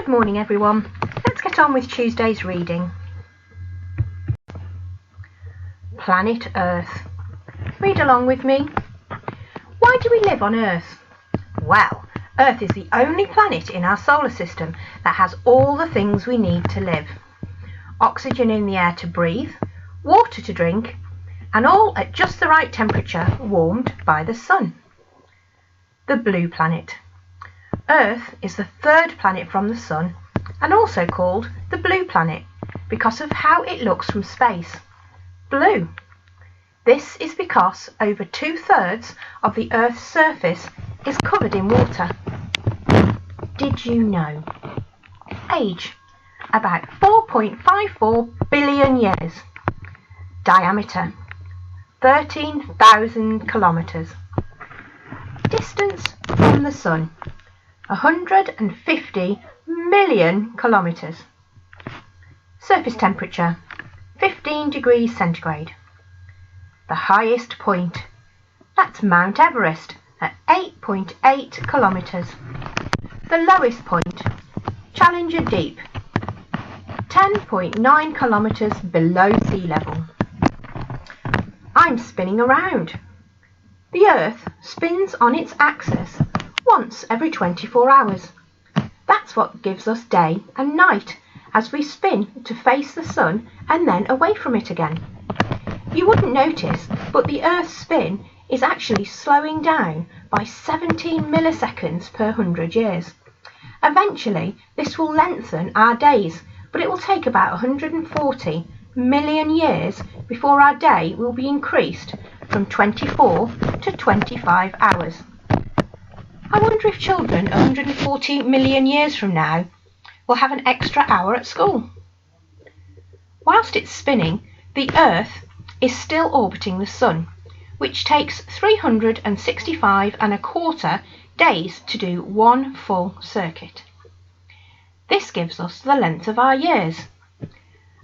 Good morning everyone. Let's get on with Tuesday's reading. Planet Earth. Read along with me. Why do we live on Earth? Well, Earth is the only planet in our solar system that has all the things we need to live. Oxygen in the air to breathe, water to drink, and all at just the right temperature, warmed by the sun. The blue planet. Earth is the third planet from the sun and also called the blue planet because of how it looks from space. Blue. This is because over 2/3 of the Earth's surface is covered in water. Did you know? Age, about 4.54 billion years. Diameter, 13,000 kilometres. Distance from the sun, 150 million kilometres. Surface temperature, 15 degrees centigrade. The highest point, that's Mount Everest at 8.8 kilometres. The lowest point, Challenger Deep, 10.9 kilometres below sea level. I'm spinning around. The Earth spins on its axis once every 24 hours. That's what gives us day and night as we spin to face the sun and then away from it again. You wouldn't notice, but the Earth's spin is actually slowing down by 17 milliseconds per 100 years. Eventually, this will lengthen our days, but it will take about 140 million years before our day will be increased from 24 to 25 hours. I wonder if children 140 million years from now will have an extra hour at school. Whilst it's spinning, the Earth is still orbiting the Sun, which takes 365.25 days to do one full circuit. This gives us the length of our years.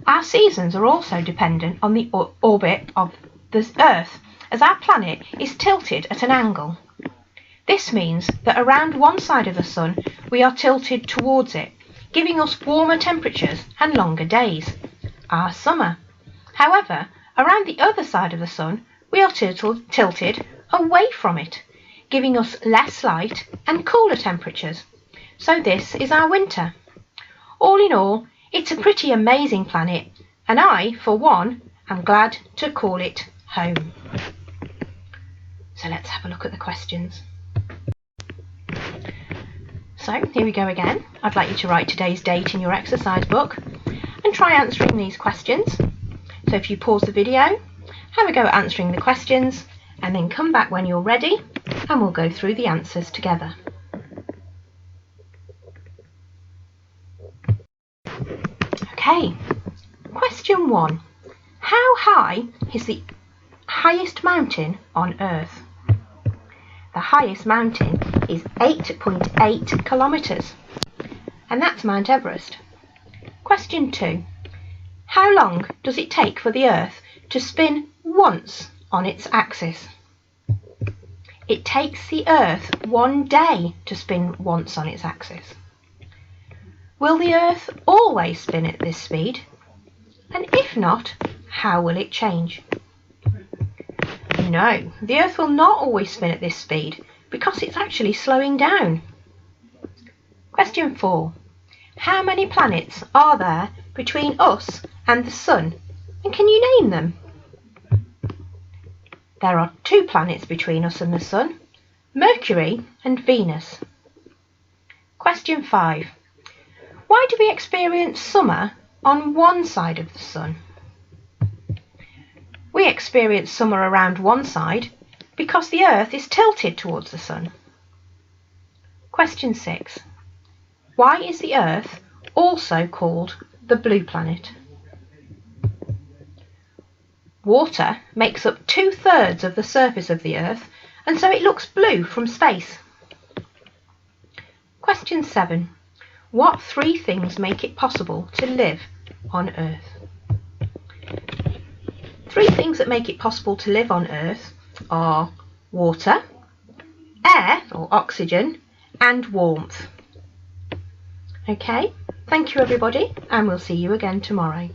Our seasons are also dependent on the orbit of the Earth, as our planet is tilted at an angle. This means that around one side of the sun we are tilted towards it, giving us warmer temperatures and longer days, our summer. However, around the other side of the sun we are tilted away from it, giving us less light and cooler temperatures. So this is our winter. All in all, it's a pretty amazing planet, and I, for one, am glad to call it home. So let's have a look at the questions. So here we go again. I'd like you to write today's date in your exercise book and try answering these questions. So if you pause the video, have a go at answering the questions and then come back when you're ready and we'll go through the answers together. Okay, question 1. How high is the highest mountain on Earth? The highest mountain is 8.8 kilometres, and that's Mount Everest. Question 2. How long does it take for the Earth to spin once on its axis? It takes the Earth 1 day to spin once on its axis. Will the Earth always spin at this speed? And if not, how will it change? No, the Earth will not always spin at this speed because it's actually slowing down. Question 4. How many planets are there between us and the Sun? And can you name them? There are 2 planets between us and the Sun, Mercury and Venus. Question 5. Why do we experience summer on one side of the Sun? We experience summer around one side because the Earth is tilted towards the Sun. Question 6. Why is the Earth also called the blue planet? Water makes up 2/3 of the surface of the Earth, and so it looks blue from space. Question 7. What 3 things make it possible to live on Earth? 3 things that make it possible to live on Earth are water, air or oxygen, and warmth. Okay, thank you everybody, and we'll see you again tomorrow.